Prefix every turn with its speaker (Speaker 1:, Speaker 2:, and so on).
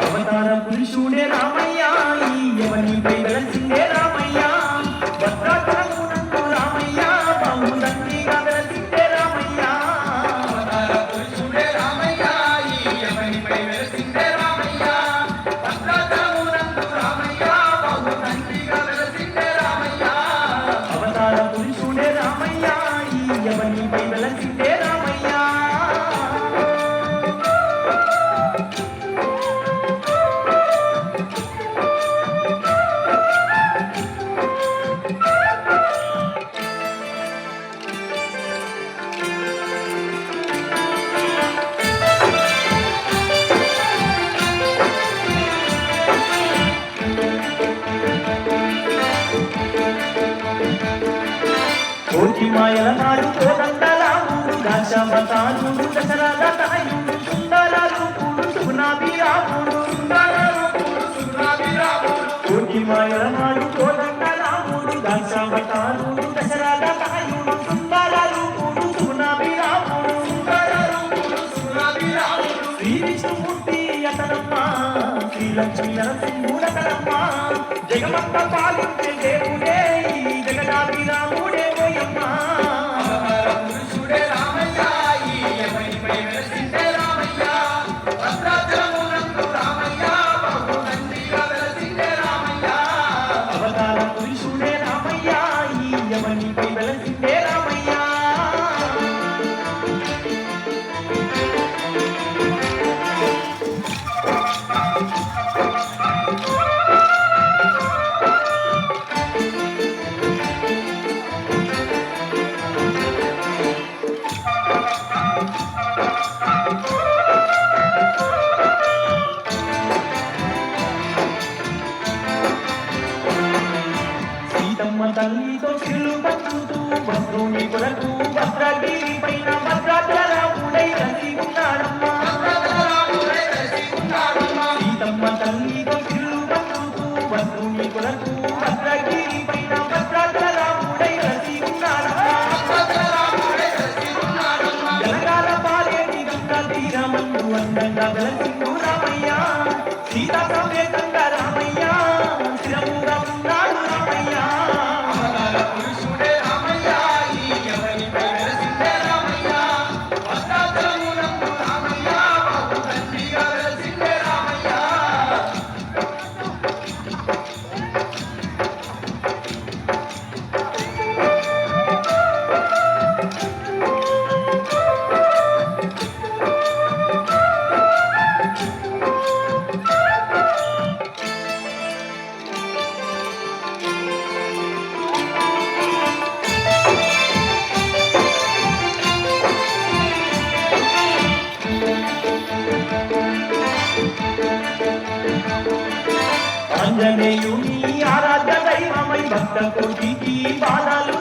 Speaker 1: అవతార పురుషుడే రామయ్య ఎవనిపై వెలసిందే రామయ్య భద్రాచలమునందు రామయ్య బాహుదండిగా వెలసిందే రామయ్య
Speaker 2: అవతార పురుషుడే రామయ్య ఎవనిపై వెలసిందే రామయ్య భద్రాచలమునందు రామయ్య బాహుదండిగా వెలసిందే రామయ్య
Speaker 1: అవతార పురుషుడే రామయ్య ఎవనిపై వెలసిందే రామయ్య కోటి మాయల నాడు కోదండరాముడు దశావతారుడు దశరథ తనయుడు సుందర రూపుడు సుగుణాభిరాముడు కోటి మాయల నాడు కోదండరాముడు దశావతారుడు దశరథ తనయుడు సుందర రూపుడు సుగుణాభిరాముడు శ్రీ విష్ణుమూర్తి అతనమ్మ శ్రీ లక్ష్మీ నరసింహుడతనమ్మ జగమంత పాలించే దేవుడే ఈ జగదాభిరాముడే ఓయమ్మ
Speaker 2: అవతార పురుషుడే రామయ్య ఎవనిపై వెలసిందే రామయ్య భద్రాచలమునందు రామయ్య బాహుదండిగా వెలసిందే రామయ్య
Speaker 1: అవతార పురుషుడే రామయ్య ఎవనిపై వెలసిందే రామయ్య సీతమ్మ తల్లితో చిల్లు పట్టుతూ భద్రుని కొరకు భద్రగిరి పైన భద్రాచలరాముడై కలిసి ఉన్నాడమ్మా సీతమ్మ తల్లితో చిల్లు పట్టుతూ భద్రుని కొరకు భద్రగిరి పైన భద్రాచలరాముడై కలిసి ఉన్నాడమ్మా జనగాల పాలేటి గంగా తీరమందు అందంగా వెలసిండు రామయ్య సీతా సమేతంగా రామయ్య స్థిరముగా ఉన్నాడు రామయ్య
Speaker 2: అవతార పురుషుడే రామయ్య ఎవనిపై వెలసిందే రామయ్య భద్రాచలమునందు రామయ్య బాహుదండిగా వెలసిందే రామయ్య
Speaker 1: ఆంజనేయుని ఆరాధ్య దైవమై భక్త కోటికి బాధలు